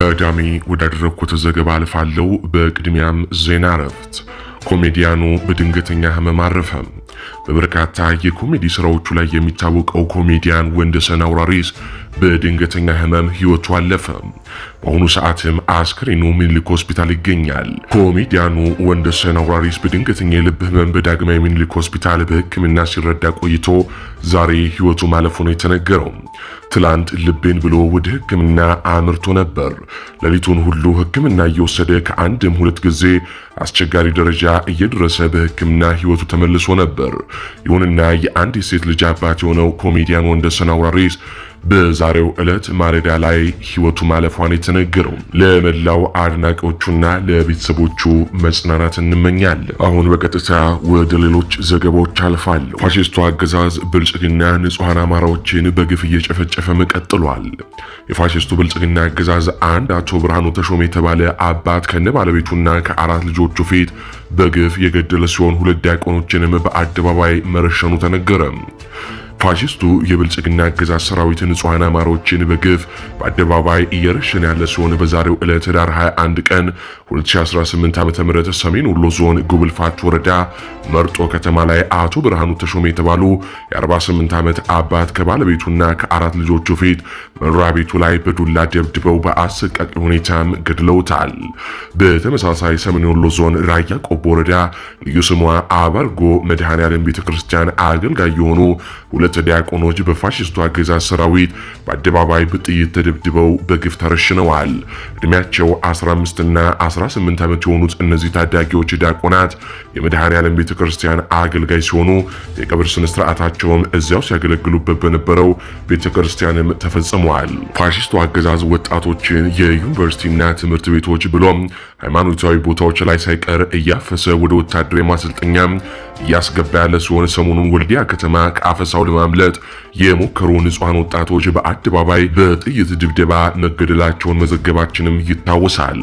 ቀዳሚ ወዳደረኩት ዘገባ አልፋለሁ። በቅድሚያም ዜና እረፍት። ኮሜዲያኑ በድንገተኛ ህመም አረፈ። በበርካታ የኮሜዲ ስራዎቹ ላይ የሚታወቀው ኮሜዲያን ወንደሰን አውራሪስ በድንገተኛ ህመም ህይወቱ አለፈ። በአሁኑ ሰዓትም አስክሬኑ ምኒልክ ሆስፒታል ይገኛል። ኮሜዲያኑ ወንደሰን አውራሪስ በድንገተኛ የልብ ህመም በዳግማዊ ምኒልክ ሆስፒታል በህክምና ሲረዳ ቆይቶ ዛሬ ህይወቱ ማለፉ ነው የተነገረው። ትላንት ልቤን ብሎ ወደ ህክምና አምርቶ ነበር። ሌሊቱን ሁሉ ህክምና እየወሰደ ከአንድም ሁለት ጊዜ አስቸጋሪ ደረጃ እየደረሰ በህክምና ህይወቱ ተመልሶ ነበር። ይሁንና የአንድ ሴት ልጅ አባት የሆነው ኮሜዲያን ወንደሰን አውራሪስ በዛሬው ዕለት ማለዳ ላይ ህይወቱ ማለፏን የተነገረው። ለመላው አድናቂዎቹና ለቤተሰቦቹ መጽናናት እንመኛለን። አሁን በቀጥታ ወደ ሌሎች ዘገባዎች አልፋለሁ። ፋሺስቱ አገዛዝ ብልጽግና ንጹሐን አማራዎችን በግፍ እየጨፈጨፈ ቀጥሏል። የፋሺስቱ ብልጽግና አገዛዝ አንድ አቶ ብርሃኑ ተሾመ የተባለ አባት ከነ ባለቤቱና ከአራት ልጆቹ ፊት በግፍ የገደለ ሲሆን ሁለት ዲያቆኖችንም በአደባባይ መረሸኑ ተነገረ። ፋሺስቱ የብልጽግና አገዛዝ ሰራዊት ንጹሐን አማራዎችን በግፍ በአደባባይ እየረሸነ ያለ ሲሆን በዛሬው ዕለት ህዳር 21 ቀን 2018 ዓ.ም ሰሜን ወሎ ዞን ጉብልፋት ወረዳ መርጦ ከተማ ላይ አቶ ብርሃኑ ተሾመ የተባሉ የ48 ዓመት አባት ከባለቤቱና ከአራት ልጆቹ ፊት መኖሪያ ቤቱ ላይ በዱላ ደብድበው በአሰቃቂ ሁኔታም ገድለውታል። በተመሳሳይ ሰሜን ወሎ ዞን ራያ ቆቦ ወረዳ ልዩ ስሟ አበርጎ መድኃኔዓለም ቤተክርስቲያን አገልጋይ የሆኑ ሁለት ዲያቆኖች በፋሺስቱ አገዛዝ ሰራዊት በአደባባይ በጥይት ተደብድበው በግፍ ተረሽነዋል። እድሜያቸው 15 እና 18 ዓመት የሆኑት እነዚህ ታዳጊዎች ዲያቆናት የመድኃኔዓለም ቤተክርስቲያን አገልጋይ ሲሆኑ የቀብር ስነ ስርዓታቸውም እዚያው ሲያገለግሉበት በነበረው ቤተክርስቲያንም ተፈጽመዋል። ፋሺስቱ አገዛዝ ወጣቶችን የዩኒቨርሲቲና ትምህርት ቤቶች ብሎም ሃይማኖታዊ ቦታዎች ላይ ሳይቀር እያፈሰ ወደ ወታደራዊ ማሰልጠኛ እያስገባ ያለ ሲሆን ሰሞኑን ወልዲያ ከተማ ከአፈሳው ለማምለጥ የሞከሩ ንጹሃን ወጣቶች በአደባባይ በጥይት ድብደባ መገደላቸውን መዘገባችንም ይታወሳል።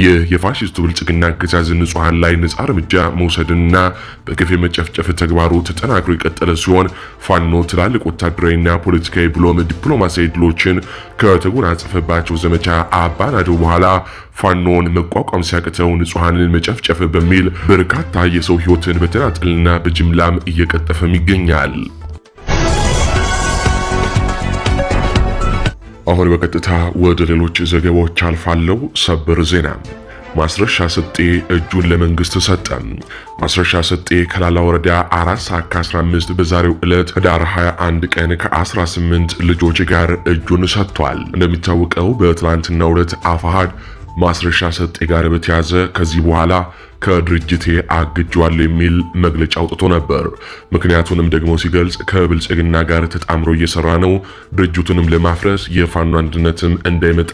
ይህ የፋሺስቱ ብልጽግና አገዛዝ ንጹሃን ላይ ነጻ እርምጃ መውሰድና በግፍ የመጨፍጨፍ ተግባሩ ተጠናክሮ የቀጠለ ሲሆን ፋኖ ትላልቅ ወታደራዊና ፖለቲካዊ ብሎም ዲፕሎማሲያዊ ድሎችን ከተጎናጸፈባቸው ዘመቻ አባናደው በኋላ ፋኖን መቋቋም ሲያቅተው ንጹሃንን መጨፍጨፍ በሚል በርካታ የሰው ህይወትን በተናጠልና በጅምላም እየቀጠፈም ይገኛል። አሁን በቀጥታ ወደ ሌሎች ዘገባዎች አልፋለሁ። ሰበር ዜና። ማስረሻ ሰጤ እጁን ለመንግስት ሰጠ። ማስረሻ ሰጤ ከላላ ወረዳ 4 ሰዓት ከ15 በዛሬው ዕለት ህዳር 21 ቀን ከ18 ልጆች ጋር እጁን ሰጥቷል። እንደሚታወቀው በትላንትናው ዕለት አፋሃድ ማስረሻ ሰጤ ጋር በተያዘ ከዚህ በኋላ ከድርጅቴ አግጇል የሚል መግለጫ አውጥቶ ነበር። ምክንያቱንም ደግሞ ሲገልጽ ከብልጽግና ጋር ተጣምሮ እየሰራ ነው፣ ድርጅቱንም ለማፍረስ የፋኖ አንድነትም እንዳይመጣ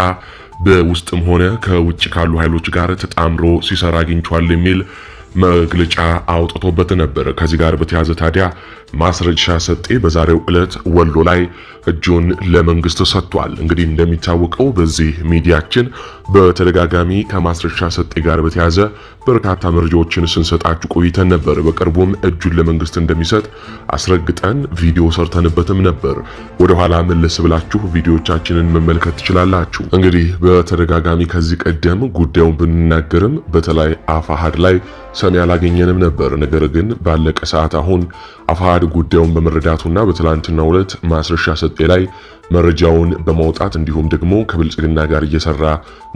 በውስጥም ሆነ ከውጭ ካሉ ኃይሎች ጋር ተጣምሮ ሲሰራ አግኝቷል የሚል መግለጫ አውጥቶበት ነበር። ከዚህ ጋር በተያዘ ታዲያ ማስረሻ ሰጤ በዛሬው ዕለት ወሎ ላይ እጁን ለመንግስት ሰጥቷል። እንግዲህ እንደሚታወቀው በዚህ ሚዲያችን በተደጋጋሚ ከማስረሻ ሰጤ ጋር በተያዘ በርካታ መረጃዎችን ስንሰጣችሁ ቆይተን ነበር። በቅርቡም እጁን ለመንግስት እንደሚሰጥ አስረግጠን ቪዲዮ ሰርተንበትም ነበር። ወደኋላ መለስ ብላችሁ ቪዲዮቻችንን መመልከት ትችላላችሁ። እንግዲህ በተደጋጋሚ ከዚህ ቀደም ጉዳዩን ብንናገርም በተለይ አፋሃድ ላይ ሰሚ አላገኘንም ነበር። ነገር ግን ባለቀ ሰዓት አሁን አፋሃድ ጉዳዩን በመረዳቱና በትላንትናው ዕለት ማስረሻ ሰጤ ላይ መረጃውን በማውጣት እንዲሁም ደግሞ ከብልጽግና ጋር እየሰራ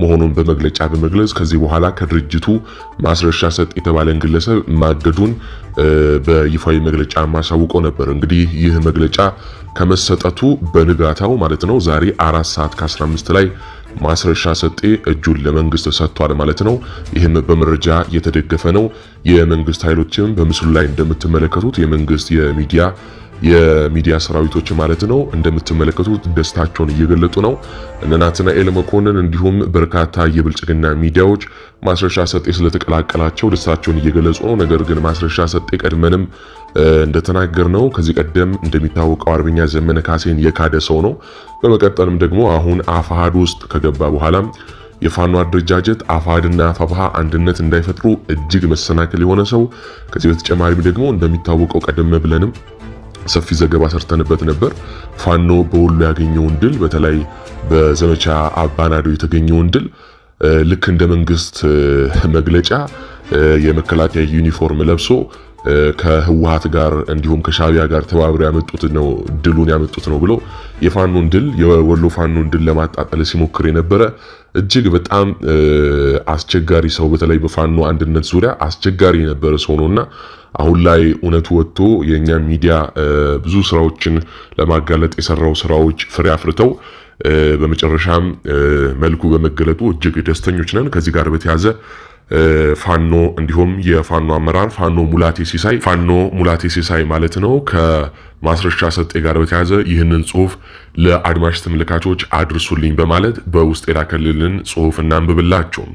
መሆኑን በመግለጫ በመግለጽ ከዚህ በኋላ ከድርጅቱ ማስረሻ ሰጤ የተባለን ግለሰብ ማገዱን በይፋዊ መግለጫ ማሳውቀው ነበር። እንግዲህ ይህ መግለጫ ከመሰጠቱ በንጋታው ማለት ነው ዛሬ 4 ሰዓት ከ15 ላይ ማስረሻ ሰጤ እጁን ለመንግስት ሰጥቷል ማለት ነው። ይህም በመረጃ የተደገፈ ነው። የመንግስት ኃይሎችም በምስሉ ላይ እንደምትመለከቱት የመንግስት የሚዲያ ሰራዊቶች ማለት ነው እንደምትመለከቱት ደስታቸውን እየገለጡ ነው። እነ ናትናኤል መኮንን እንዲሁም በርካታ የብልጽግና ሚዲያዎች ማስረሻ ሰጤ ስለተቀላቀላቸው ደስታቸውን እየገለጹ ነው። ነገር ግን ማስረሻ ሰጤ ቀድመንም እንደተናገርነው ከዚህ ቀደም እንደሚታወቀው አርበኛ ዘመነ ካሴን የካደ ሰው ነው። በመቀጠልም ደግሞ አሁን አፋሃድ ውስጥ ከገባ በኋላ የፋኖ አደረጃጀት አፋሃድና አፋብሃ አንድነት እንዳይፈጥሩ እጅግ መሰናክል የሆነ ሰው። ከዚህ በተጨማሪም ደግሞ እንደሚታወቀው ቀደም ብለንም ሰፊ ዘገባ ሰርተንበት ነበር። ፋኖ በወሎ ያገኘውን ድል በተለይ በዘመቻ አባናዶ የተገኘውን ድል ልክ እንደ መንግስት መግለጫ የመከላከያ ዩኒፎርም ለብሶ ከህወሓት ጋር እንዲሁም ከሻቢያ ጋር ተባብረው ያመጡት ነው ድሉን ያመጡት ነው ብሎ የፋኖን ድል የወሎ ፋኖን ድል ለማጣጣል ሲሞክር የነበረ እጅግ በጣም አስቸጋሪ ሰው በተለይ በፋኖ አንድነት ዙሪያ አስቸጋሪ የነበረ ሰው ነውና አሁን ላይ እውነቱ ወጥቶ የኛ ሚዲያ ብዙ ስራዎችን ለማጋለጥ የሰራው ስራዎች ፍሬ አፍርተው በመጨረሻም መልኩ በመገለጡ እጅግ ደስተኞች ነን። ከዚህ ጋር በተያያዘ ፋኖ እንዲሁም የፋኖ አመራር ፋኖ ሙላቴ ሲሳይ ማለት ነው ከማስረሻ ሰጤ ጋር በተያያዘ ይህንን ጽሁፍ ለአድማጭ ተመልካቾች አድርሱልኝ በማለት በውስጥ የላከልልን ጽሁፍ እናንብብላችሁ።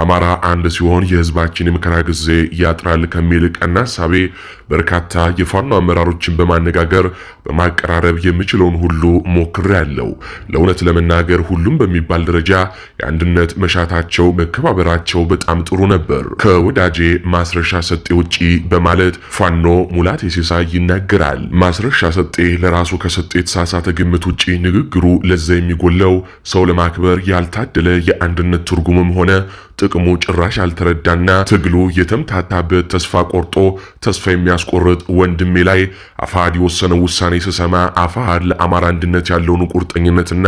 አማራ አንድ ሲሆን የህዝባችን የመከራ ጊዜ ያጥራል ከሚል ቀና ሐሳቤ በርካታ የፋኖ አመራሮችን በማነጋገር በማቀራረብ የምችለውን ሁሉ ሞክሬያለሁ። ለእውነት ለመናገር ሁሉም በሚባል ደረጃ የአንድነት መሻታቸው መከባበራቸው በጣም ጥሩ ነበር ከወዳጄ ማስረሻ ሰጤ ውጪ በማለት ፋኖ ሙላቴ ሲሳይ ይናገራል። ማስረሻ ሰጤ ለራሱ ከሰጠ የተሳሳተ ግምት ውጪ ንግግሩ ለዛ የሚጎለው ሰው ለማክበር ያልታደለ የአንድነት ትርጉምም ሆነ ጥቅሙ ጭራሽ ያልተረዳና ትግሉ የተምታታበት ተስፋ ቆርጦ ተስፋ የሚያስቆርጥ ወንድሜ ላይ አፋሕድ የወሰነው ውሳኔ ስሰማ አፋሕድ ለአማራ አንድነት ያለውን ቁርጠኝነትና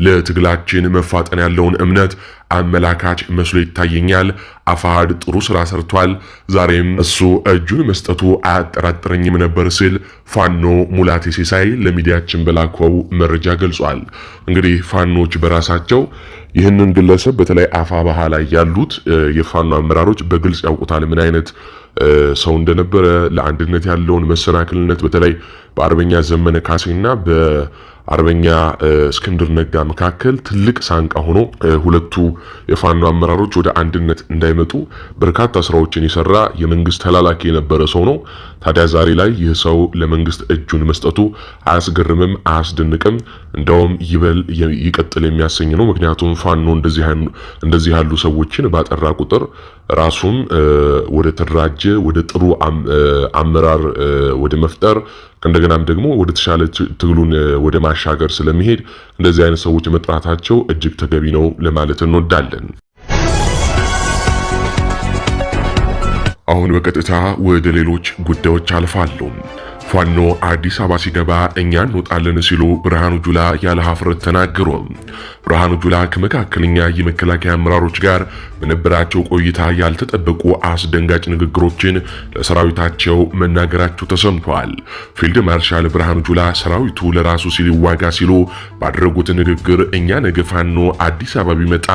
ለትግላችን መፋጠን ያለውን እምነት አመላካች መስሎ ይታየኛል። አፋሕድ ጥሩ ስራ ሰርቷል። ዛሬም እሱ እጁን መስጠቱ አያጠራጥረኝም ነበር ሲል ፋኖ ሙላቴ ሲሳይ ለሚዲያችን በላከው መረጃ ገልጿል። እንግዲህ ፋኖች በራሳቸው ይህንን ግለሰብ በተለይ አፋብኃ ላይ ያሉት የፋኖ አመራሮች በግልጽ ያውቁታል ምን አይነት ሰው እንደነበረ ለአንድነት ያለውን መሰናክልነት በተለይ በአርበኛ ዘመነ ካሴና በአርበኛ እስክንድር ነጋ መካከል ትልቅ ሳንቃ ሆኖ ሁለቱ የፋኖ አመራሮች ወደ አንድነት እንዳይመጡ በርካታ ስራዎችን የሰራ የመንግስት ተላላኪ የነበረ ሰው ነው። ታዲያ ዛሬ ላይ ይህ ሰው ለመንግስት እጁን መስጠቱ አያስገርምም፣ አያስደንቅም፣ እንደውም ይበል ይቀጥል የሚያሰኝ ነው። ምክንያቱም ፋኖ እንደዚህ ያሉ ሰዎችን ባጠራ ቁጥር ራሱም ወደ ተደራጀ ወደ ጥሩ አመራር ወደ መፍጠር እንደገናም ደግሞ ወደ ተሻለ ትግሉን ወደ ማሻገር ስለሚሄድ እንደዚህ አይነት ሰዎች መጥራታቸው እጅግ ተገቢ ነው ለማለት እንወዳለን። አሁን በቀጥታ ወደ ሌሎች ጉዳዮች አልፋለሁ። ፋኖ አዲስ አበባ ሲገባ እኛ እንወጣለን ሲሉ ብርሃኑ ጁላ ያለ ሀፍረት ተናገሩ። ብርሃኑ ጁላ ከመካከለኛ የመከላከያ አመራሮች ጋር በነበራቸው ቆይታ ያልተጠበቁ አስደንጋጭ ንግግሮችን ለሰራዊታቸው መናገራቸው ተሰምቷል። ፊልድ ማርሻል ብርሃኑ ጁላ ሰራዊቱ ለራሱ ሲል ይዋጋ ሲሉ ባደረጉት ንግግር እኛ ነገ ፋኖ አዲስ አበባ ቢመጣ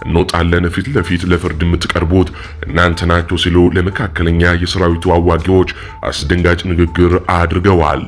እንወጣለን፣ ፊት ለፊት ለፍርድ የምትቀርቡት እናንተ ናችሁ ሲሉ ለመካከለኛ የሰራዊቱ አዋጊዎች አስደንጋጭ ንግግር አድርገዋል።